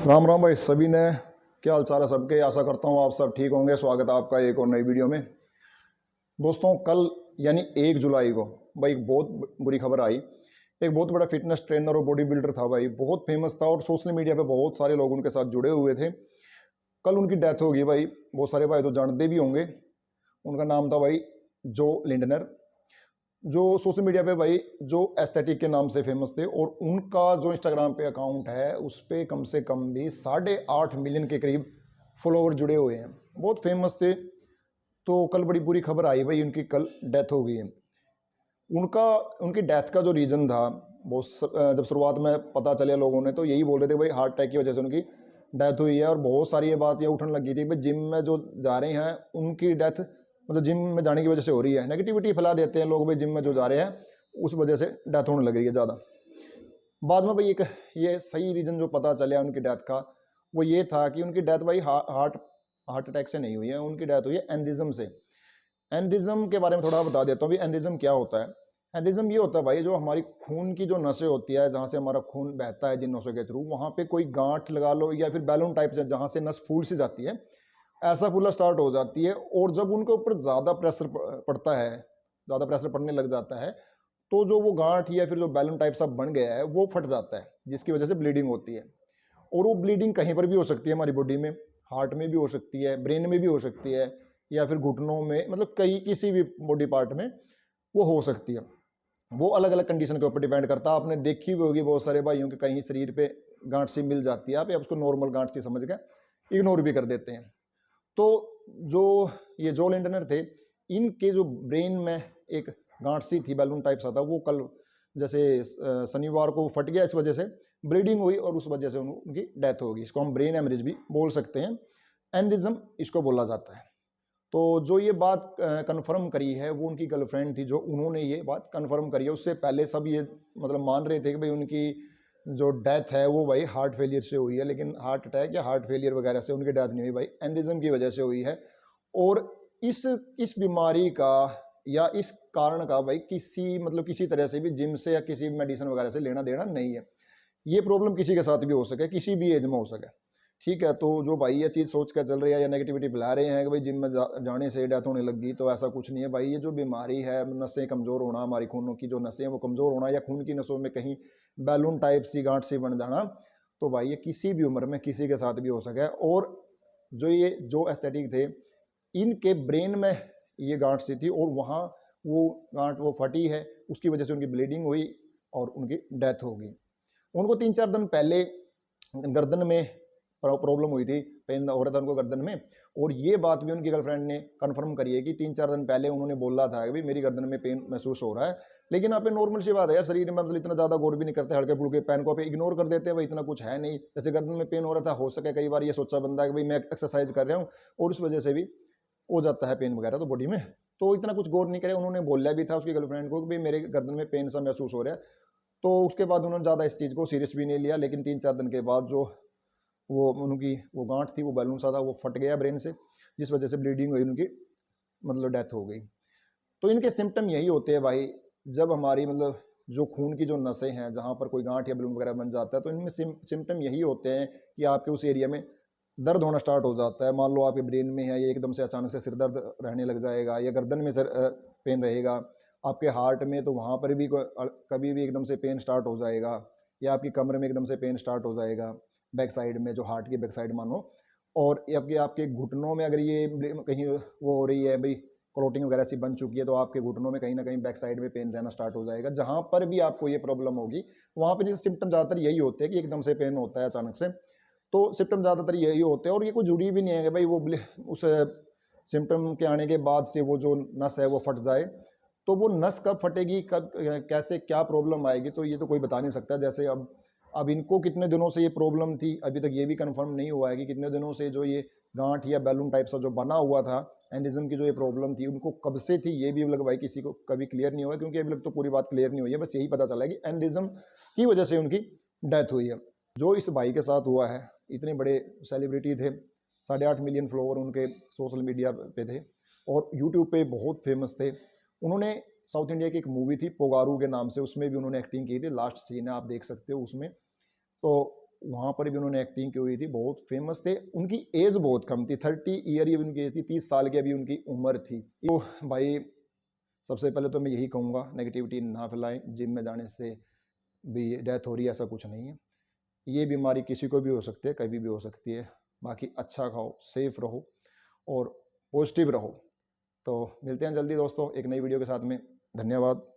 राम राम भाई सभी ने। क्या हाल चाल है सबके। आशा करता हूँ आप सब ठीक होंगे। स्वागत है आपका एक और नई वीडियो में। दोस्तों कल यानी 1 जुलाई को भाई एक बहुत बुरी खबर आई। एक बहुत बड़ा फिटनेस ट्रेनर और बॉडी बिल्डर था भाई, बहुत फेमस था और सोशल मीडिया पे बहुत सारे लोग उनके साथ जुड़े हुए थे। कल उनकी डेथ हो गई भाई। बहुत सारे भाई तो जानते भी होंगे। उनका नाम था भाई जो लिंडनर, जो सोशल मीडिया पे भाई जो एस्थेटिक के नाम से फेमस थे। और उनका जो इंस्टाग्राम पे अकाउंट है उस पर कम से कम भी 8.5 मिलियन के करीब फॉलोवर जुड़े हुए हैं, बहुत फेमस थे। तो कल बड़ी बुरी खबर आई भाई, उनकी कल डेथ हो गई है। उनका उनकी डेथ का जो रीज़न था वो जब शुरुआत में पता चले लोगों ने तो यही बोल रहे थे भाई हार्ट अटैक की वजह से उनकी डेथ हुई है। और बहुत सारी ये बात ये उठने लगी थी भाई जिम में जो जा रहे हैं उनकी डेथ मतलब जिम में जाने की वजह से हो रही है। नेगेटिविटी फैला देते हैं लोग भाई, जिम में जो जा रहे हैं उस वजह से डेथ होने लग रही है ज़्यादा। बाद में भाई एक ये सही रीज़न जो पता चला उनकी डेथ का वो ये था कि उनकी डेथ भाई हार्ट हार्ट अटैक से नहीं हुई है, उनकी डेथ हुई है एनरिज्म से। एनरिज्म के बारे में थोड़ा बता देता हूँ भी एनरिज्म क्या होता है। एनरिज्म ये होता है भाई जो हमारी खून की जो नसें होती है, जहाँ से हमारा खून बहता है जिन नसों के थ्रू, वहाँ पे कोई गांठ लगा लो या फिर बैलून टाइप से जहाँ से नस फूल सी जाती है, ऐसा फूलना स्टार्ट हो जाती है। और जब उनके ऊपर ज़्यादा प्रेशर पड़ता है, ज़्यादा प्रेशर पड़ने लग जाता है, तो जो वो गांठ या फिर जो बैलून टाइप सा बन गया है वो फट जाता है, जिसकी वजह से ब्लीडिंग होती है। और वो ब्लीडिंग कहीं पर भी हो सकती है हमारी बॉडी में, हार्ट में भी हो सकती है, ब्रेन में भी हो सकती है, या फिर घुटनों में, मतलब कहीं किसी भी बॉडी पार्ट में वो हो सकती है। वो अलग अलग कंडीशन के ऊपर डिपेंड करता है। आपने देखी भी होगी बहुत सारे भाइयों के कहीं शरीर पे गांठ सी मिल जाती है, आप उसको नॉर्मल गांठ सी समझ के इग्नोर भी कर देते हैं। तो जो ये जो लिंडनर थे, इनके जो ब्रेन में एक गांठ सी थी, बैलून टाइप सा था, वो कल जैसे शनिवार को फट गया, इस वजह से ब्लीडिंग हुई और उस वजह से उनकी डेथ होगी। इसको हम ब्रेन एमरेज भी बोल सकते हैं, एनरिज्म इसको बोला जाता है। तो जो ये बात कंफर्म करी है वो उनकी गर्लफ्रेंड थी, जो उन्होंने ये बात कंफर्म करी है। उससे पहले सब ये मतलब मान रहे थे कि भाई उनकी जो डेथ है वो भाई हार्ट फेलियर से हुई है, लेकिन हार्ट अटैक या हार्ट फेलियर वगैरह से उनकी डेथ नहीं हुई भाई, एनरिज्म की वजह से हुई है। और इस बीमारी का या इस कारण का भाई किसी मतलब किसी तरह से भी जिम से या किसी मेडिसिन वगैरह से लेना देना नहीं है। ये प्रॉब्लम किसी के साथ भी हो सके, किसी भी एज में हो सके, ठीक है। तो जो भाई ये चीज़ सोच कर चल रही है या नेगेटिविटी फैला रहे हैं कि भाई जिम में जाने से डेथ होने लगी, तो ऐसा कुछ नहीं है भाई। ये जो बीमारी है, नसें कमज़ोर होना, हमारी खूनों की जो नसें हैं वो कमज़ोर होना, या खून की नसों में कहीं बैलून टाइप सी गांठ सी बन जाना, तो भाई ये किसी भी उम्र में किसी के साथ भी हो सके। और जो एस्थेटिक थे, इनके ब्रेन में ये गांठ सी थी और वहाँ वो गांठ वो फटी है, उसकी वजह से उनकी ब्लीडिंग हुई और उनकी डेथ हो गई। उनको 3-4 दिन पहले गर्दन में प्रॉब्लम हुई थी, पेन हो रहा था उनको गर्दन में। और ये बात भी उनकी गर्लफ्रेंड ने कंफर्म करी है कि 3-4 दिन पहले उन्होंने बोला था कि भाई मेरी गर्दन में पेन महसूस हो रहा है। लेकिन आप नॉर्मल सी बात है यार, शरीर में मतलब इतना ज़्यादा गौर भी नहीं करते, हल्के फुल्के पेन को आप इग्नोर कर देते हैं, भाई इतना कुछ है नहीं। जैसे गर्दन में पेन हो रहा था, हो सके कई बार ये सोचा बंदा कि भाई मैं एक्सरसाइज कर रहा हूँ और उस वजह से भी हो जाता है पेन वगैरह तो बॉडी में, तो इतना कुछ गौर नहीं करे। उन्होंने बोला भी था उसकी गर्लफ्रेंड को कि भाई मेरे गर्दन में पेन सा महसूस हो रहा है। तो उसके बाद उन्होंने ज़्यादा इस चीज़ को सीरियस भी नहीं लिया। लेकिन 3-4 दिन के बाद जो वो उनकी वो गांठ थी, वो बैलून सा था, वो फट गया ब्रेन से, जिस वजह से ब्लीडिंग हुई, उनकी मतलब डेथ हो गई। तो इनके सिम्टम यही होते हैं भाई, जब हमारी मतलब जो खून की जो नसें हैं जहाँ पर कोई गांठ या बैलून वगैरह बन जाता है, तो इनमें सिम्टम यही होते हैं कि आपके उस एरिया में दर्द होना स्टार्ट हो जाता है। मान लो आपके ब्रेन में है, ये एकदम से अचानक से सिर दर्द रहने लग जाएगा, या गर्दन में सर पेन रहेगा। आपके हार्ट में तो वहाँ पर भी कभी भी एकदम से पेन स्टार्ट हो जाएगा, या आपकी कमर में एकदम से पेन स्टार्ट हो जाएगा, बैक साइड में, जो हार्ट की बैक साइड मानो। और ये आपके आपके घुटनों में अगर ये कहीं वो हो रही है भाई, क्लोटिंग वगैरह सी बन चुकी है, तो आपके घुटनों में कहीं ना कहीं बैक साइड में पेन रहना स्टार्ट हो जाएगा। जहाँ पर भी आपको ये प्रॉब्लम होगी वहाँ पर ये सिम्टम ज़्यादातर यही होते हैं कि एकदम से पेन होता है अचानक से। तो सिम्टम ज़्यादातर यही होते हैं, और ये कोई जुड़ी भी नहीं है कि भाई वो उस सिम्टम के आने के बाद से वो जो नस है वो फट जाए। तो वो नस कब फटेगी, कब कैसे क्या प्रॉब्लम आएगी, तो ये तो कोई बता नहीं सकता। जैसे अब इनको कितने दिनों से ये प्रॉब्लम थी, अभी तक ये भी कंफर्म नहीं हुआ है कि कितने दिनों से जो ये गांठ या बैलून टाइप सा जो बना हुआ था, एंडिज्म की जो ये प्रॉब्लम थी, उनको कब से थी ये भी अभी तक भाई किसी को कभी क्लियर नहीं हुआ, क्योंकि अभी तक तो पूरी बात क्लियर नहीं हुई है। बस यही पता चला है कि एंडिज्म की वजह से उनकी डेथ हुई है। जो इस भाई के साथ हुआ है, इतने बड़े सेलिब्रिटी थे, 8.5 मिलियन फॉलोवर उनके सोशल मीडिया पे थे और यूट्यूब पे बहुत फेमस थे। उन्होंने साउथ इंडिया की एक मूवी थी पोगारू के नाम से, उसमें भी उन्होंने एक्टिंग की थी। लास्ट सीन है, आप देख सकते हो उसमें। तो वहाँ पर भी उन्होंने एक्टिंग की हुई थी, बहुत फेमस थे। उनकी एज बहुत कम थी, 30 ईयर ही उनकी एज थी, 30 साल की अभी उनकी उम्र थी। तो भाई सबसे पहले तो मैं यही कहूँगा, नेगेटिविटी ना फैलाएं। जिम में जाने से भी डेथ हो रही है ऐसा कुछ नहीं है। ये बीमारी किसी को भी हो सकती है, कभी भी हो सकती है। बाकी अच्छा खाओ, सेफ रहो और पॉजिटिव रहो। तो मिलते हैं जल्दी दोस्तों एक नई वीडियो के साथ में। धन्यवाद।